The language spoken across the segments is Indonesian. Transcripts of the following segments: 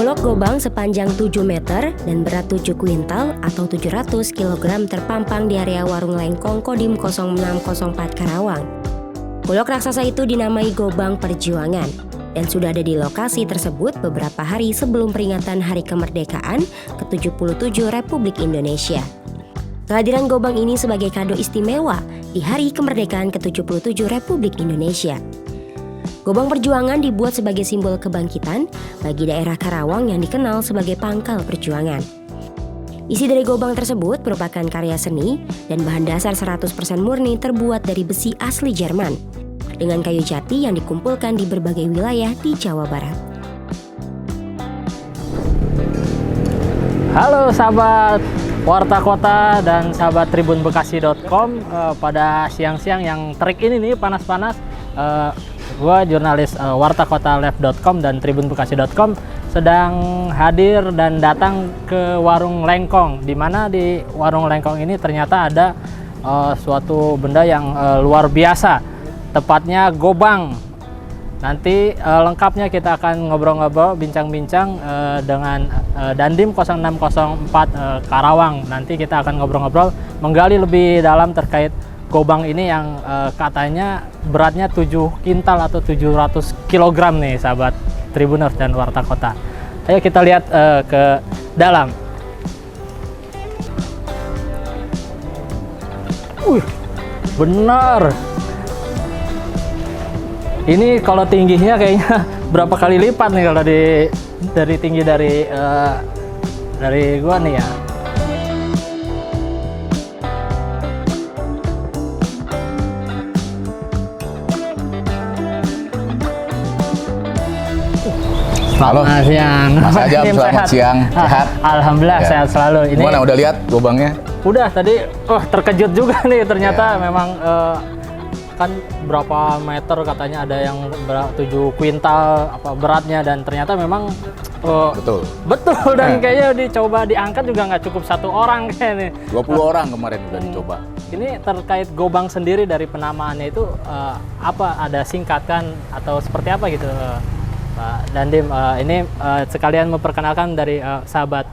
Golok gobang sepanjang 7 meter dan berat 7 kuintal atau 700 kg terpampang di area warung Lengkong Kodim 0604 Karawang. Golok raksasa itu dinamai Gobang Perjuangan dan sudah ada di lokasi tersebut beberapa hari sebelum peringatan Hari Kemerdekaan ke-77 Republik Indonesia. Kehadiran gobang ini sebagai kado istimewa di Hari Kemerdekaan ke-77 Republik Indonesia. Gobang Perjuangan dibuat sebagai simbol kebangkitan bagi daerah Karawang yang dikenal sebagai pangkal perjuangan. Isi dari gobang tersebut merupakan karya seni dan bahan dasar 100% murni terbuat dari besi asli Jerman dengan kayu jati yang dikumpulkan di berbagai wilayah di Jawa Barat. Halo sahabat Warta Kota dan sahabat tribunbekasi.com. Pada siang-siang yang terik ini nih panas-panas, gua jurnalis wartakotalive.com dan tribunbekasi.com sedang hadir dan datang ke warung Lengkong, di mana di warung Lengkong ini ternyata ada suatu benda yang luar biasa, tepatnya gobang. Nanti lengkapnya kita akan ngobrol-ngobrol, bincang-bincang dengan Dandim 0604 Karawang. Nanti kita akan ngobrol-ngobrol, menggali lebih dalam terkait gobang ini yang katanya beratnya 7 kintal atau 700 kg nih sahabat Tribuners dan Warta Kota. Ayo kita lihat ke dalam. Benar. Ini kalau tingginya kayaknya berapa kali lipat nih kalau dari tinggi dari gua nih ya. Selamat siang, Mas Ajam. Selamat siang, sehat? Alhamdulillah ya. Sehat selalu. Ini gimana, udah lihat gobangnya? Udah tadi, terkejut juga nih ternyata ya. Memang kan berapa meter katanya, ada yang 7 kuintal apa beratnya, dan ternyata memang betul dan kayaknya dicoba diangkat juga nggak cukup satu orang kayaknya. 20 orang kemarin udah dicoba. Ini terkait gobang sendiri dari penamaannya itu apa, ada singkatan atau seperti apa gitu? Pak Dandim, ini sekalian memperkenalkan dari sahabat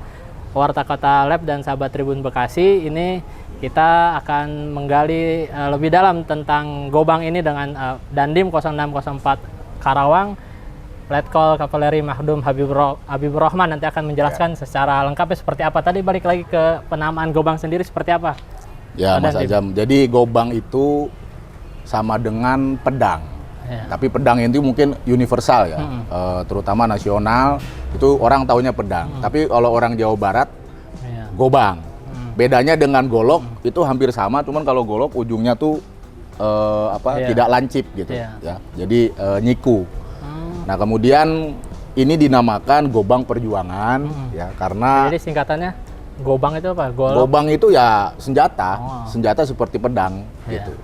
Warta Kota Lab dan sahabat Tribun Bekasi. Ini kita akan menggali lebih dalam tentang gobang ini dengan Dandim 0604 Karawang, Letkol Kavaleri Mahdum Habibur Rahman nanti akan menjelaskan secara lengkapnya seperti apa. Tadi balik lagi ke penamaan gobang sendiri seperti apa? Ya Mas Ajam, jadi gobang itu sama dengan pedang. Ya. Tapi pedang itu mungkin universal ya, terutama nasional itu orang taunya pedang. Tapi kalau orang Jawa Barat, gobang. Bedanya dengan golok itu hampir sama, cuman kalau golok ujungnya tuh tidak lancip gitu, ya. Jadi nyiku. Nah kemudian ini dinamakan Gobang Perjuangan, ya karena. Jadi singkatannya gobang itu apa? Gobang itu ya senjata, senjata seperti pedang gitu.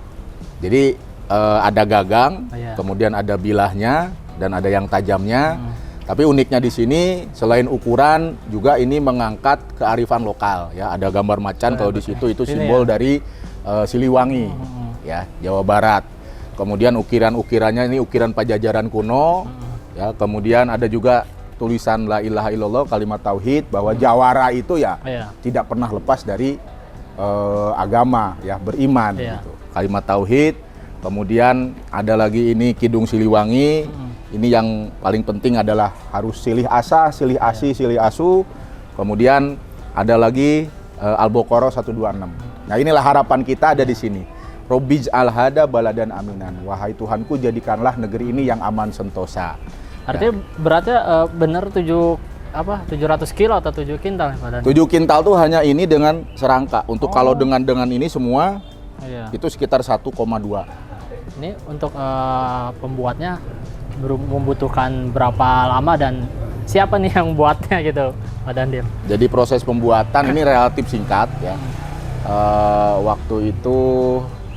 Jadi ada gagang, kemudian ada bilahnya dan ada yang tajamnya. Tapi uniknya di sini selain ukuran juga ini mengangkat kearifan lokal ya. Ada gambar macan kalau di situ itu simbol dari Siliwangi ya, Jawa Barat. Kemudian ukiran-ukirannya ini ukiran Pajajaran kuno ya. Kemudian ada juga tulisan La ilaha illallah, kalimat tauhid, bahwa Jawara itu ya tidak pernah lepas dari agama ya, beriman gitu. Kalimat tauhid. Kemudian ada lagi ini Kidung Siliwangi. Ini yang paling penting adalah harus silih asa, silih asi, silih asu. Kemudian ada lagi Al-Baqarah 126. Nah inilah harapan kita ada di sini. Robbij al-hada baladan aminan. Wahai Tuhanku, jadikanlah negeri ini yang aman sentosa. Artinya beratnya benar 700 kilo atau 7 kintal? 7 kintal tuh hanya ini dengan serangka. Untuk kalau dengan ini semua itu sekitar 1,2. Ini untuk pembuatnya membutuhkan berapa lama dan siapa nih yang buatnya gitu, Pak Dandim? Jadi proses pembuatan ini relatif singkat ya. Waktu itu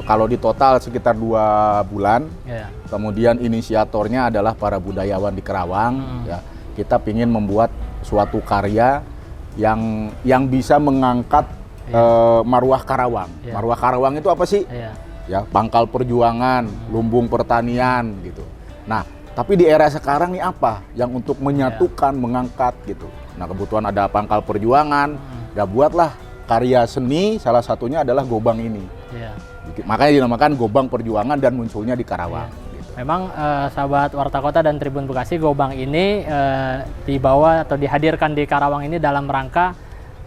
kalau di total sekitar 2 bulan. Kemudian inisiatornya adalah para budayawan di Karawang. Ya. Kita ingin membuat suatu karya yang bisa mengangkat marwah Karawang. Marwah Karawang itu apa sih? Ya, pangkal perjuangan, lumbung pertanian gitu. Nah, Tapi di era sekarang nih apa yang untuk menyatukan, mengangkat gitu. Nah kebutuhan ada pangkal perjuangan, ya buatlah karya seni, salah satunya adalah Gobang ini. Makanya dinamakan Gobang Perjuangan dan munculnya di Karawang. Gitu. Memang sahabat Warta Kota dan Tribun Bekasi, Gobang ini dibawa atau dihadirkan di Karawang ini dalam rangka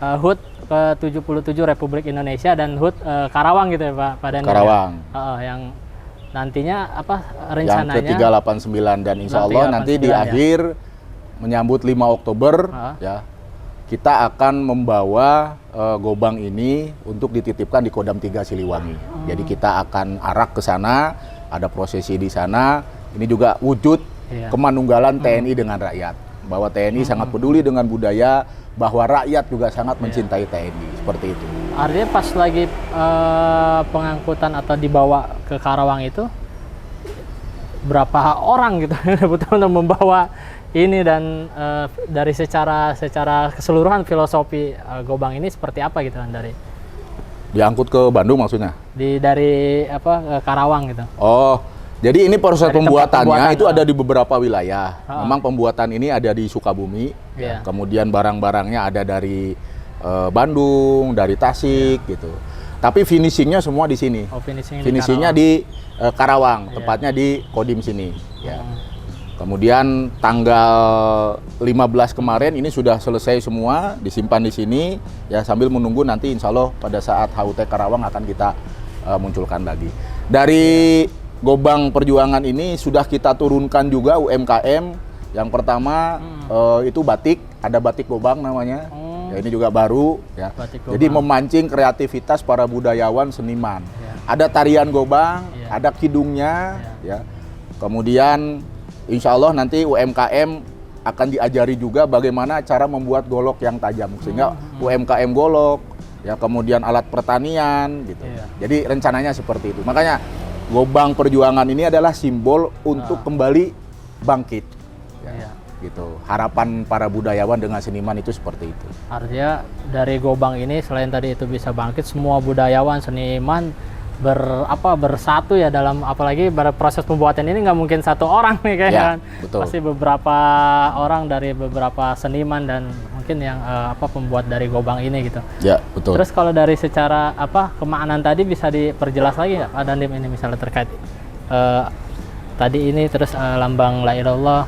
HUT ke-77 Republik Indonesia dan HUT Karawang gitu ya Pak Daniel. Karawang. Yang nantinya apa rencananya? Yang ke-389 dan insya Allah nanti di akhir menyambut 5 Oktober ya kita akan membawa Gobang ini untuk dititipkan di Kodam 3 Siliwangi. Jadi kita akan arak ke sana, ada prosesi di sana. Ini juga wujud kemanunggalan TNI dengan rakyat. Bahwa TNI sangat peduli dengan budaya, bahwa rakyat juga sangat mencintai TNI, seperti itu. Artinya pas lagi pengangkutan atau dibawa ke Karawang itu berapa orang gitu betul untuk membawa ini dan dari secara keseluruhan filosofi Gobang ini seperti apa gitu kan dari diangkut ke Bandung maksudnya? Dari Karawang gitu. Oh, jadi ini proses pembuatannya itu ada di beberapa wilayah. Oh. Memang pembuatan ini ada di Sukabumi, kemudian barang-barangnya ada dari Bandung, dari Tasik gitu. Tapi finishingnya semua di sini. Oh, finishingnya di Karawang, tepatnya di Kodim sini. Ya. Kemudian tanggal 15 kemarin ini sudah selesai semua, disimpan di sini. Ya sambil menunggu nanti insya Allah pada saat HUT Karawang akan kita munculkan lagi. Dari Gobang Perjuangan ini sudah kita turunkan juga UMKM. Yang pertama itu batik, ada batik Gobang namanya. Ya, ini juga baru ya. Jadi memancing kreativitas para budayawan seniman. Ada tarian Gobang, ada kidungnya ya. Kemudian insya Allah nanti UMKM akan diajari juga bagaimana cara membuat golok yang tajam sehingga UMKM golok ya, kemudian alat pertanian gitu. Jadi rencananya seperti itu. Makanya Gobang Perjuangan ini adalah simbol untuk kembali bangkit. Ya. Gitu. Harapan para budayawan dengan seniman itu seperti itu. Artinya dari Gobang ini selain tadi itu bisa bangkit, semua budayawan, seniman bersatu ya dalam, apalagi proses pembuatan ini nggak mungkin satu orang nih kan. Betul. Pasti beberapa orang dari beberapa seniman dan mungkin yang pembuat dari Gobang ini gitu. Ya, betul. Terus kalau dari secara kemaknaan tadi bisa diperjelas lagi nggak Pak Dandim ini misalnya terkait tadi ini terus lambang la ilaha illallah.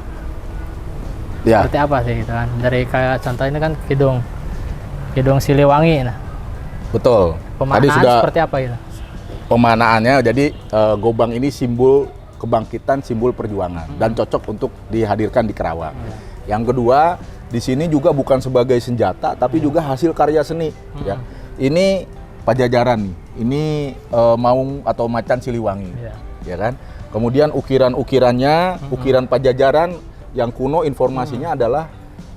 Seperti apa sih gitu kan? Dari kayak contoh ini kan Kidung Siliwangi. Nah. Betul. Pemaknaan tadi sudah seperti apa gitu? Pemanaannya jadi Gobang ini simbol kebangkitan, simbol perjuangan dan cocok untuk dihadirkan di Karawang. Yang kedua, di sini juga bukan sebagai senjata tapi juga hasil karya seni ya. Ini Pajajaran nih. Ini Maung atau Macan Siliwangi. Ya kan? Kemudian ukiran-ukirannya, ukiran Pajajaran yang kuno informasinya adalah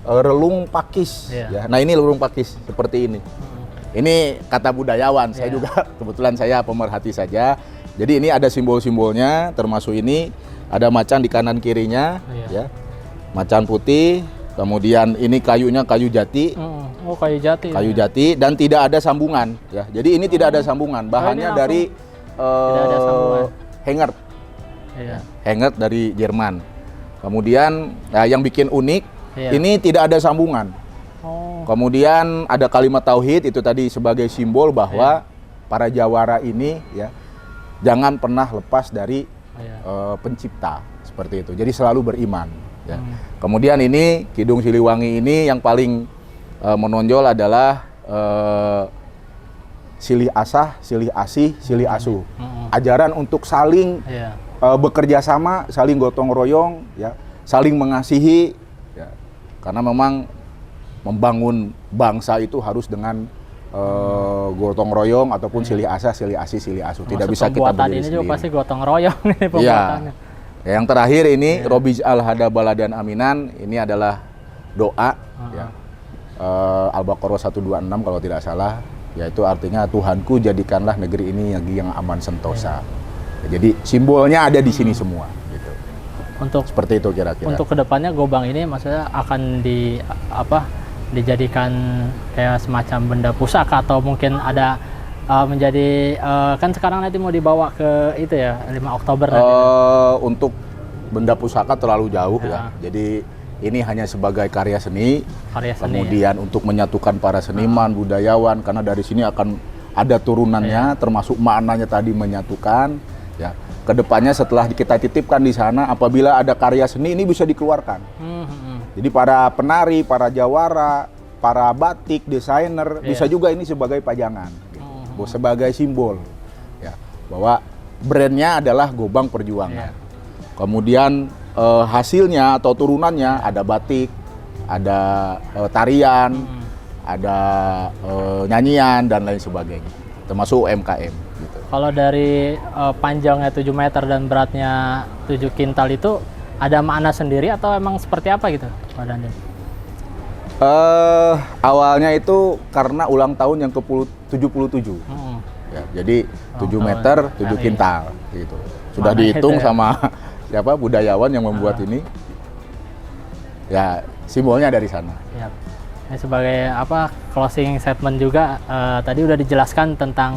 relung pakis ya. Nah, ini relung pakis seperti ini. Ini kata budayawan, saya juga kebetulan saya pemerhati saja. Jadi ini ada simbol-simbolnya, termasuk ini ada macan di kanan kirinya, ya, macan putih. Kemudian ini kayunya kayu jati. Oh, kayu jati. Kayu jati dan tidak ada sambungan, ya. Jadi ini tidak ada sambungan. Bahannya dari Hengert, Hengert dari Jerman. Kemudian yang bikin unik, ini tidak ada sambungan. Kemudian ada kalimat tauhid itu tadi sebagai simbol bahwa para jawara ini ya jangan pernah lepas dari pencipta seperti itu. Jadi selalu beriman. Ya. Kemudian ini Kidung Siliwangi ini yang paling menonjol adalah silih asah, silih asih, silih asuh. Ajaran untuk saling bekerja sama, saling gotong royong, ya, saling mengasihi. Ya. Karena memang membangun bangsa itu harus dengan gotong royong ataupun silih asah, silih asih, silih asuh. Tidak bisa kita berdiri ini sendiri. juga pasti gotong royong nih pembuatannya. Ya. Yang terakhir ini Robiz al-Hada Baladan Aminan, ini adalah doa ya. Al-Baqarah 126 kalau tidak salah, yaitu artinya Tuhanku jadikanlah negeri ini yang aman sentosa. Ya, jadi simbolnya ada di sini semua gitu. Untuk seperti itu kira-kira. Untuk kedepannya Gobang ini maksudnya akan dijadikan kayak semacam benda pusaka atau mungkin ada menjadi kan sekarang nanti mau dibawa ke itu ya 5 Oktober nanti. Untuk benda pusaka terlalu jauh ya. Jadi ini hanya sebagai karya seni. Kemudian untuk menyatukan para seniman, budayawan, karena dari sini akan ada turunannya, termasuk maknanya tadi menyatukan. Ya, kedepannya setelah kita titipkan di sana, apabila ada karya seni ini bisa dikeluarkan. Jadi para penari, para jawara, para batik, desainer bisa juga ini sebagai pajangan, gitu. Sebagai simbol, ya, bahwa brandnya adalah Gobang Perjuangan. Kemudian hasilnya atau turunannya ada batik, ada tarian, ada nyanyian dan lain sebagainya, termasuk UMKM. Gitu. Kalau dari panjangnya 7 meter dan beratnya 7 kintal itu ada makna sendiri atau emang seperti apa gitu, Pak Dandim? Awalnya itu karena ulang tahun yang ke-77. Ya, jadi 7 meter, 7 kintal gitu. Sudah dihitung sama siapa budayawan yang membuat ini. Ya, simbolnya dari sana. Ya. Ini sebagai closing statement juga tadi udah dijelaskan tentang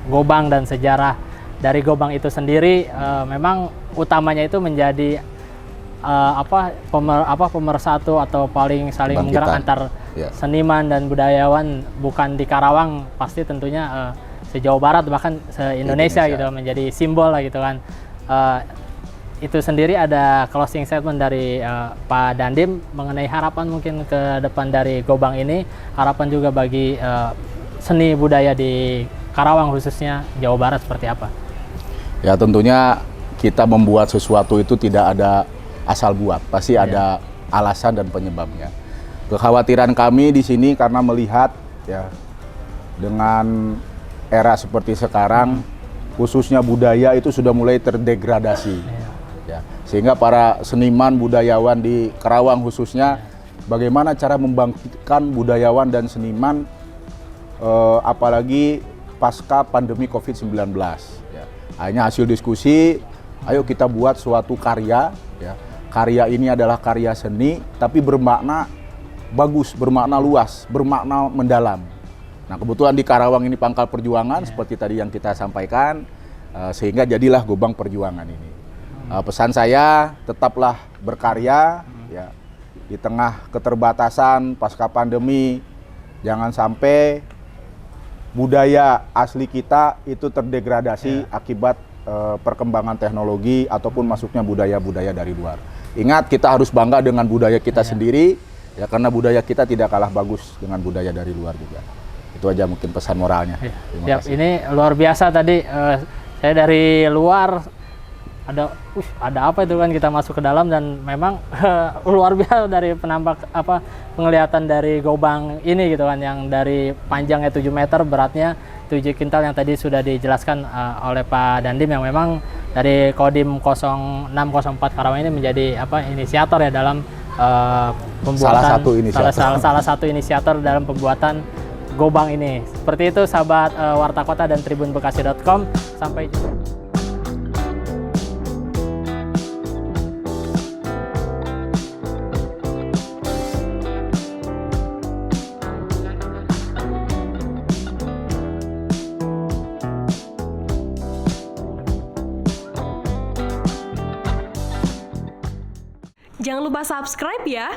Gobang dan sejarah dari Gobang itu sendiri. Memang utamanya itu menjadi pemersatu atau paling saling menggerak antar seniman dan budayawan, bukan di Karawang, pasti tentunya se-Jawa Barat bahkan se-Indonesia gitu, menjadi simbol lah gitu kan. Itu sendiri ada closing statement dari Pak Dandim mengenai harapan mungkin ke depan dari Gobang ini, harapan juga bagi seni budaya di Karawang khususnya Jawa Barat seperti apa? Ya tentunya kita membuat sesuatu itu tidak ada asal buat, pasti ada alasan dan penyebabnya. Kekhawatiran kami di sini karena melihat ya dengan era seperti sekarang, khususnya budaya itu sudah mulai terdegradasi. Ya, sehingga para seniman budayawan di Karawang khususnya, bagaimana cara membangkitkan budayawan dan seniman, apalagi pasca pandemi COVID-19. Ya. Akhirnya hasil diskusi, ayo kita buat suatu karya. Ya. Karya ini adalah karya seni, tapi bermakna bagus, bermakna luas, bermakna mendalam. Nah kebetulan di Karawang ini pangkal perjuangan, seperti tadi yang kita sampaikan, sehingga jadilah Gobang Perjuangan ini. Pesan saya, tetaplah berkarya, ya, di tengah keterbatasan pasca pandemi, jangan sampai budaya asli kita itu terdegradasi akibat perkembangan teknologi ataupun masuknya budaya-budaya dari luar. Ingat, kita harus bangga dengan budaya kita sendiri, ya, karena budaya kita tidak kalah bagus dengan budaya dari luar juga. Itu aja mungkin pesan moralnya. Terima kasih. Ini luar biasa tadi, saya dari luar ada apa itu kan, kita masuk ke dalam dan memang luar biasa dari penglihatan dari Gobang ini gitu kan, yang dari panjangnya 7 meter, beratnya 7 kintal yang tadi sudah dijelaskan oleh Pak Dandim, yang memang dari Kodim 0604 Karawang ini menjadi inisiator ya dalam pembuatan salah satu inisiator dalam pembuatan Gobang ini. Seperti itu sahabat Warta Kota dan tribunbekasi.com, sampai jumpa. Jangan lupa subscribe ya.